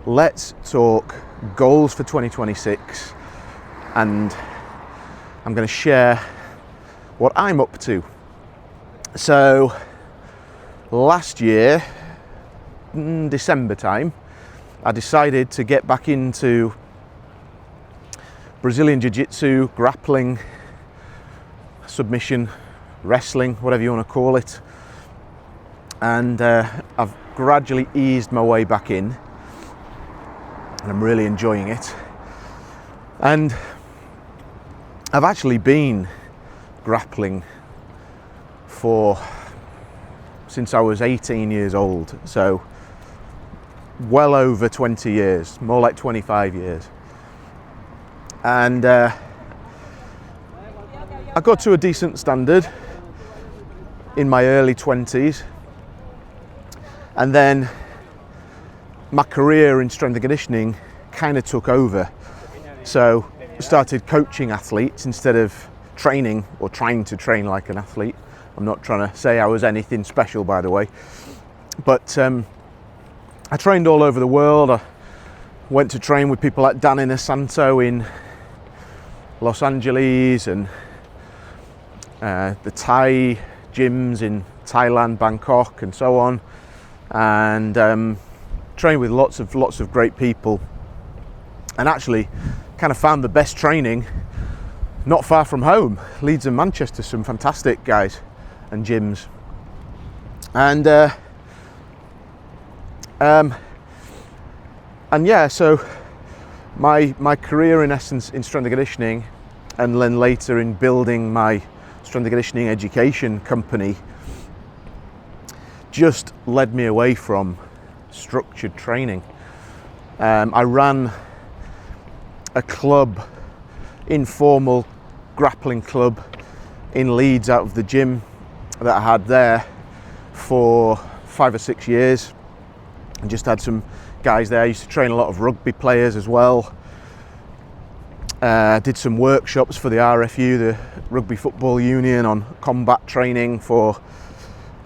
let's talk goals for 2026, and I'm going to share what I'm up to. So last year, December time, I decided to get back into Brazilian Jiu-Jitsu, grappling, submission, wrestling, whatever you want to call it. And I've gradually eased my way back in, and I'm really enjoying it. And I've actually been grappling since I was 18 years old, so well over 20 years, more like 25 years. And I got to a decent standard in my early 20s, and then my career in strength and conditioning kind of took over. So I started coaching athletes instead of training or trying to train like an athlete. I'm not trying to say I was anything special, by the way, but I trained all over the world. I went to train with people like Dan Inosanto in Los Angeles, and the Thai gyms in Thailand, Bangkok, and so on, and trained with lots of great people, and actually kind of found the best training not far from home. Leeds and Manchester, some fantastic guys and gyms, and yeah, so my career in essence in strength and conditioning, and then later in building my strength and conditioning education company, just led me away from structured training. I ran a club, informal grappling club in Leeds out of the gym that I had there for 5 or 6 years, and just had some guys there. I used to train a lot of rugby players as well. Did some workshops for the RFU, the Rugby Football Union, on combat training for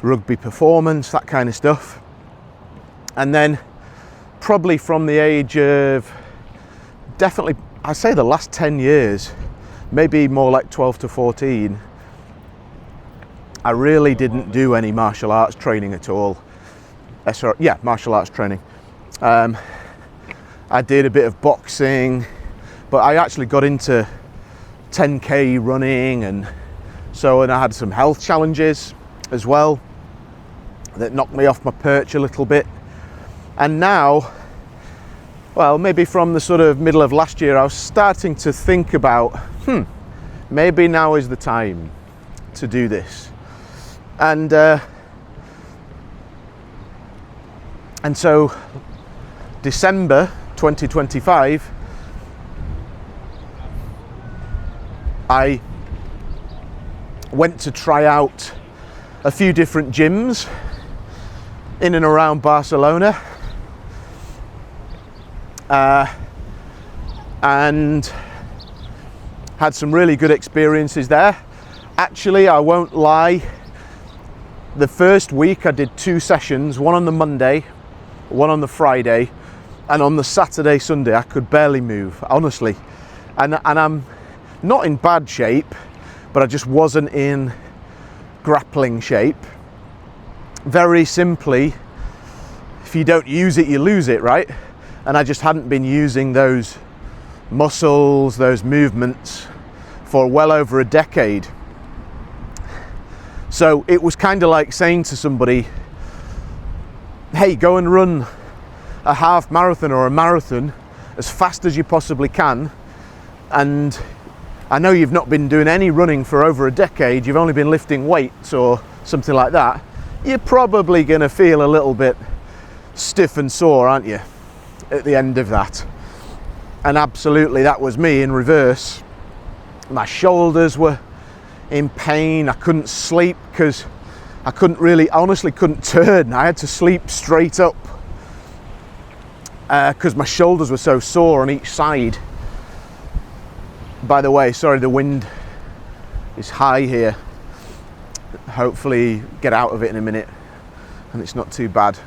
rugby performance, that kind of stuff. And then probably from the age of, definitely I'd say the last 10 years, maybe more like 12 to 14, I really didn't do any martial arts training at all. Martial arts training. I did a bit of boxing, but I actually got into 10k running, and I had some health challenges as well that knocked me off my perch a little bit. And now, well, maybe from the sort of middle of last year, I was starting to think about, maybe now is the time to do this. And so December 2025, I went to try out a few different gyms in and around Barcelona, and had some really good experiences there. Actually, I won't lie, the first week I did 2 sessions, one on the Monday, one on the Friday, and on the Saturday, Sunday, I could barely move, honestly. And I'm not in bad shape, but I just wasn't in grappling shape. Very simply, if you don't use it, you lose it, right? And I just hadn't been using those muscles, those movements for well over a decade. So it was kind of like saying to somebody, hey, go and run a half marathon or a marathon as fast as you possibly can. And I know you've not been doing any running for over a decade, you've only been lifting weights or something like that. You're probably going to feel a little bit stiff and sore, aren't you, at the end of that? And absolutely, that was me in reverse. My shoulders were in pain. I couldn't sleep because I honestly couldn't turn. I had to sleep straight up because my shoulders were so sore on each side. By the way, sorry, the wind is high here. Hopefully get out of it in a minute and it's not too bad.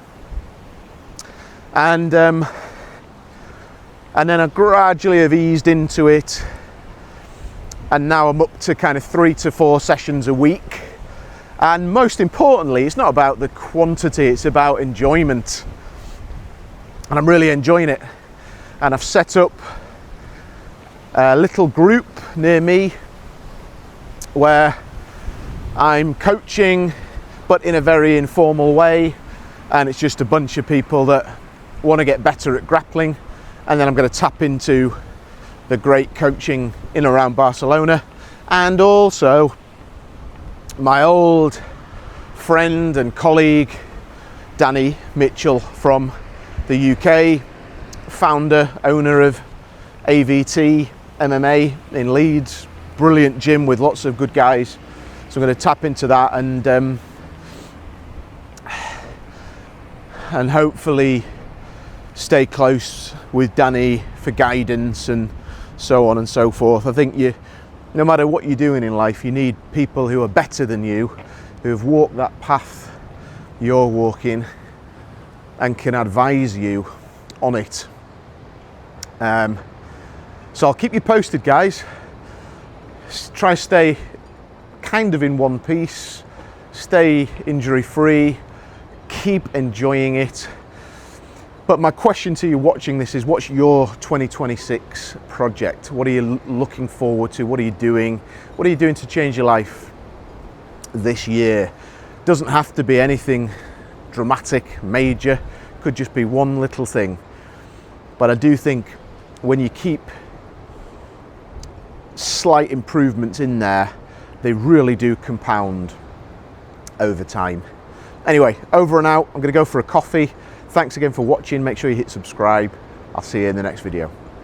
And And then I gradually have eased into it, and now I'm up to kind of 3 to 4 sessions a week. And most importantly, it's not about the quantity, it's about enjoyment. And I'm really enjoying it. And I've set up a little group near me where I'm coaching, but in a very informal way. And it's just a bunch of people that want to get better at grappling. And then I'm going to tap into the great coaching in and around Barcelona, and also my old friend and colleague Danny Mitchell from the UK, founder, owner of AVT MMA in Leeds, brilliant gym with lots of good guys. So I'm going to tap into that and hopefully stay close with Danny for guidance and so on and so forth. I think no matter what you're doing in life, you need people who are better than you, who have walked that path you're walking and can advise you on it. So I'll keep you posted, guys. Try stay kind of in one piece, stay injury free, keep enjoying it. But my question to you watching this is, what's your 2026 project? What are you looking forward to? What are you doing? What are you doing to change your life this year? Doesn't have to be anything dramatic, major. Could just be one little thing. But I do think when you keep slight improvements in there, they really do compound over time. Anyway, over and out. I'm going to go for a coffee. Thanks again for watching. Make sure you hit subscribe. I'll see you in the next video.